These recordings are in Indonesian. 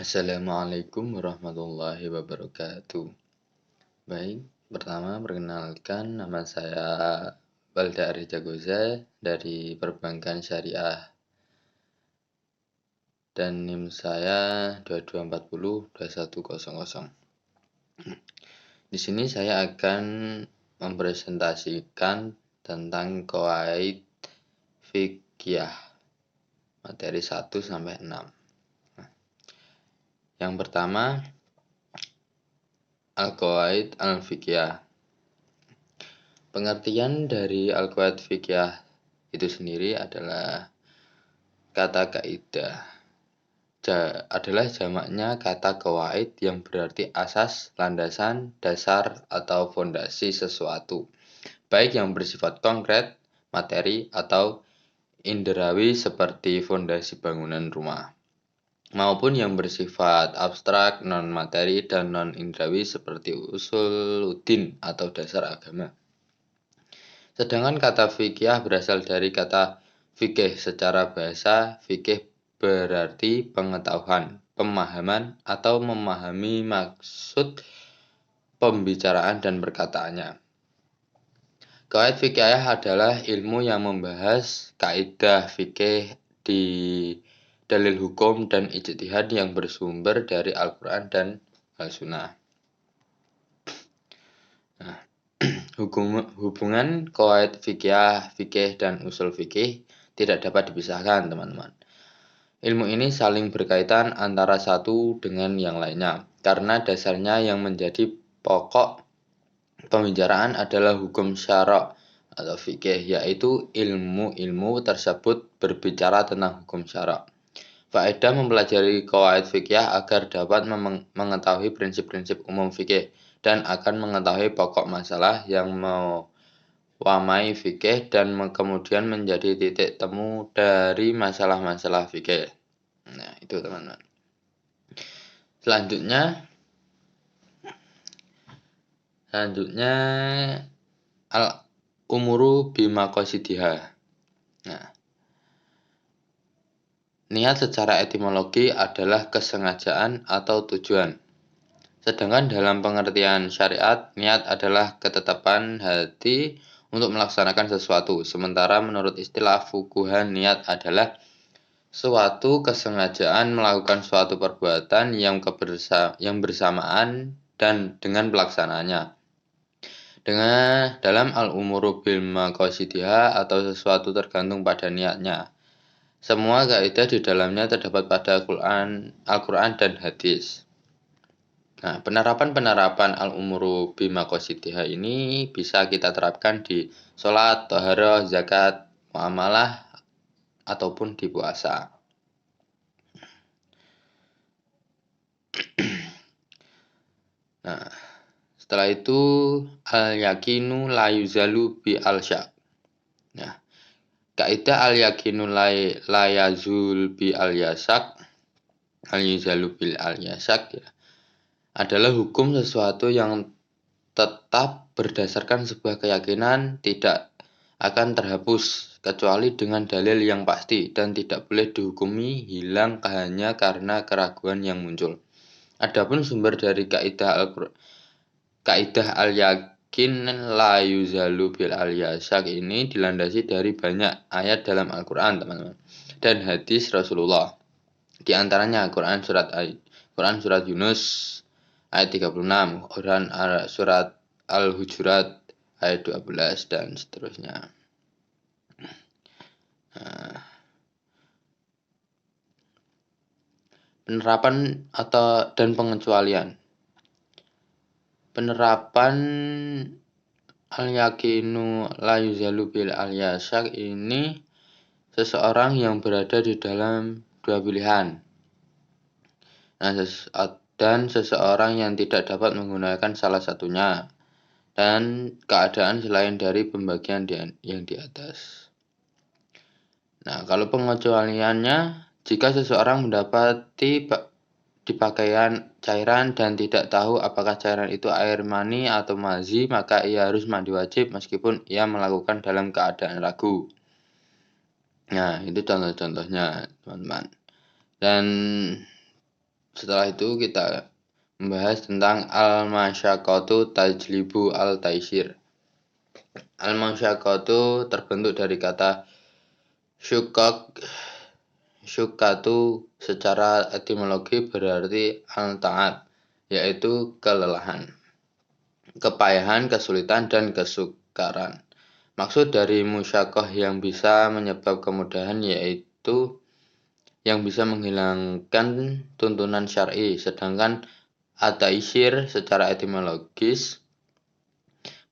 Assalamualaikum warahmatullahi wabarakatuh. Baik, pertama perkenalkan nama saya Balda Arija Goza dari Perbankan Syariah dan NIM saya 22402100. Di sini saya akan mempresentasikan tentang qawaid fiqhiyah materi 1 sampai 6. Yang pertama, al-qawaid al-fiqhiyah. Pengertian dari al-qawaid fiqhiyah itu sendiri adalah kata kaidah. Adalah jamaknya kata qawaid yang berarti asas, landasan, dasar, atau fondasi sesuatu, baik yang bersifat konkret, materi, atau indrawi seperti fondasi bangunan rumah, maupun yang bersifat abstrak, non-materi, dan non-indrawi seperti usuluddin atau dasar agama. Sedangkan kata fiqhiyah berasal dari kata fikih. Secara bahasa, fikih berarti pengetahuan, pemahaman, atau memahami maksud pembicaraan dan perkataannya. Qawaid fiqhiyah adalah ilmu yang membahas kaidah fikih di dalil hukum dan ijtihad yang bersumber dari Al-Quran dan Al-Sunnah. Hubungan qawaid fikih dan usul fikih tidak dapat dipisahkan, teman-teman. Ilmu ini saling berkaitan antara satu dengan yang lainnya, karena dasarnya yang menjadi pokok pembicaraan adalah hukum syara' atau fikih, yaitu ilmu-ilmu tersebut berbicara tentang hukum syara'. Faedah mempelajari qawaid fikih agar dapat mengetahui prinsip-prinsip umum fikih dan akan mengetahui pokok masalah yang mewamai fikih dan kemudian menjadi titik temu dari masalah-masalah fikih. Nah, itu teman-teman. Selanjutnya al-umuru bimaqasidiha. Nah, niat secara etimologi adalah kesengajaan atau tujuan. Sedangkan dalam pengertian syariat, niat adalah ketetapan hati untuk melaksanakan sesuatu. Sementara menurut istilah fuqaha, niat adalah suatu kesengajaan melakukan suatu perbuatan yang bersamaan dan dengan pelaksanaannya. Dalam al-umuru bil maqasidiha atau sesuatu tergantung pada niatnya. Semua kaidah di dalamnya terdapat pada Al-Quran dan hadis. Nah, penerapan al-umuru bimaqasidiha ini bisa kita terapkan di sholat, taharah, zakat, muamalah, ataupun di puasa. Nah, setelah itu al-yakinu la yuzalu bi al-syak. Nah, kaidah al-yakinu la yazul bi al-yasak, al-yuzalu bil al-yasak ya, adalah hukum sesuatu yang tetap berdasarkan sebuah keyakinan tidak akan terhapus kecuali dengan dalil yang pasti dan tidak boleh dihukumi hilang hanya karena keraguan yang muncul. Adapun sumber dari kaidah al-yakin la yuzalu bil al-yasak ini dilandasi dari banyak ayat dalam Al-Quran, teman-teman, dan hadis Rasulullah. Di antaranya Quran surat Yunus ayat 36, Quran surat Al-Hujurat ayat 12 dan seterusnya. Nah, penerapan dan pengecualian. Penerapan al-yakinu la yuzalu bil al-yasak ini seseorang yang berada di dalam dua pilihan. Nah, dan seseorang yang tidak dapat menggunakan salah satunya dan keadaan selain dari pembagian yang di atas. Nah, kalau pengecualiannya, jika seseorang mendapati di pakaian cairan dan tidak tahu apakah cairan itu air mani atau mazi, maka ia harus mandi wajib meskipun ia melakukan dalam keadaan ragu. Nah, itu contoh-contohnya, teman-teman. Dan Setelah itu kita membahas tentang al-masyaqqatu tajlibu al-taisir. Al-masyaqqatu terbentuk dari kata syuqqatu secara etimologi berarti al-ta'ab, yaitu kelelahan, kepayahan, kesulitan, dan kesukaran. Maksud dari musyaqqah yang bisa menyebab kemudahan yaitu yang bisa menghilangkan tuntunan syar'i, sedangkan at-taisir secara etimologis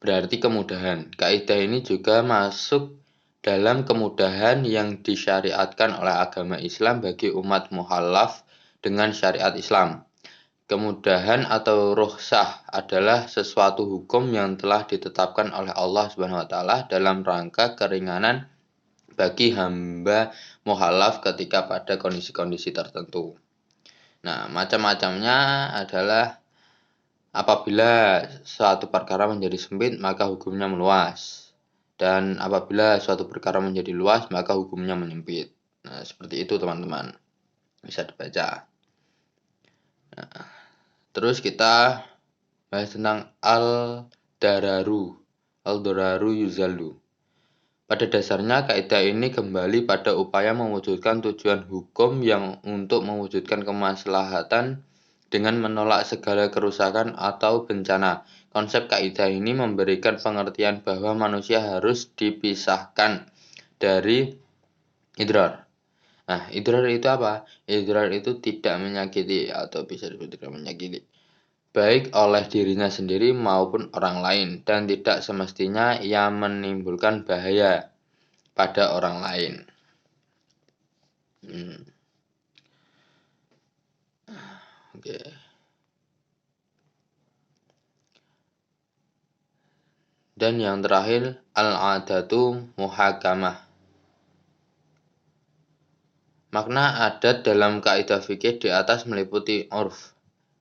berarti kemudahan. Kaidah ini juga masuk dalam kemudahan yang disyariatkan oleh agama Islam bagi umat mukhallaf dengan syariat Islam. Kemudahan atau rukhsah adalah sesuatu hukum yang telah ditetapkan oleh Allah SWT dalam rangka keringanan bagi hamba mukhallaf ketika pada kondisi-kondisi tertentu. Nah, macam-macamnya adalah apabila suatu perkara menjadi sempit, maka hukumnya meluas. Dan apabila suatu perkara menjadi luas, maka hukumnya menyempit. Nah, seperti itu teman-teman. Bisa dibaca. Nah, terus kita bahas tentang al-dararu. Al-dararu yuzalu. Pada dasarnya, kaidah ini kembali pada upaya mewujudkan tujuan hukum yang untuk mewujudkan kemaslahatan dengan menolak segala kerusakan atau bencana. Konsep kaidah ini memberikan pengertian bahwa manusia harus dipisahkan dari idrar. Nah, idrar itu apa? Idrar itu tidak menyakiti atau bisa disebut tidak menyakiti, baik oleh dirinya sendiri maupun orang lain, dan tidak semestinya ia menimbulkan bahaya pada orang lain. Oke. Dan yang terakhir, al-adatu muhakamah. Makna adat dalam kaidah fikih di atas meliputi urf,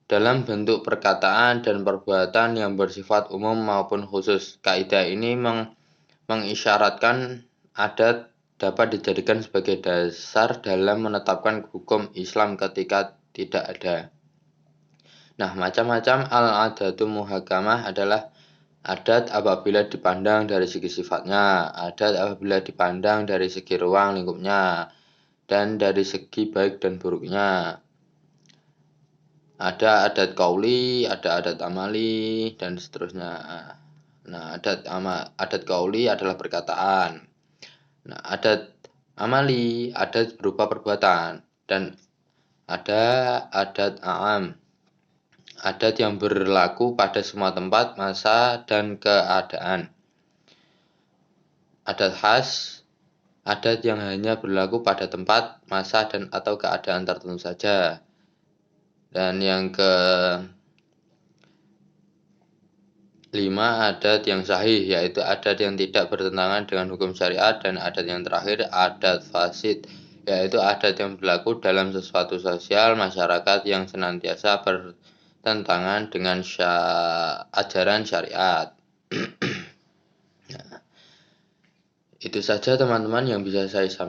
dalam bentuk perkataan dan perbuatan yang bersifat umum maupun khusus. Kaidah ini mengisyaratkan adat dapat dijadikan sebagai dasar dalam menetapkan hukum Islam ketika tidak ada. Nah, macam-macam al-adatu muhakamah adalah adat apabila dipandang dari segi sifatnya, adat apabila dipandang dari segi ruang lingkupnya, dan dari segi baik dan buruknya. Ada adat qauli, ada adat amali, dan seterusnya. Nah, adat qauli adalah perkataan. Nah, adat amali, adat berupa perbuatan. Dan ada adat a'am, adat yang berlaku pada semua tempat, masa, dan keadaan. Adat khas, adat yang hanya berlaku pada tempat, masa, dan atau keadaan tertentu saja. Dan yang ke-5, adat yang sahih, yaitu adat yang tidak bertentangan dengan hukum syariat. Dan adat yang terakhir, adat fasid, yaitu adat yang berlaku dalam sesuatu sosial masyarakat yang senantiasa bertentangan dengan ajaran syariat. Nah, itu saja teman-teman yang bisa saya sampaikan.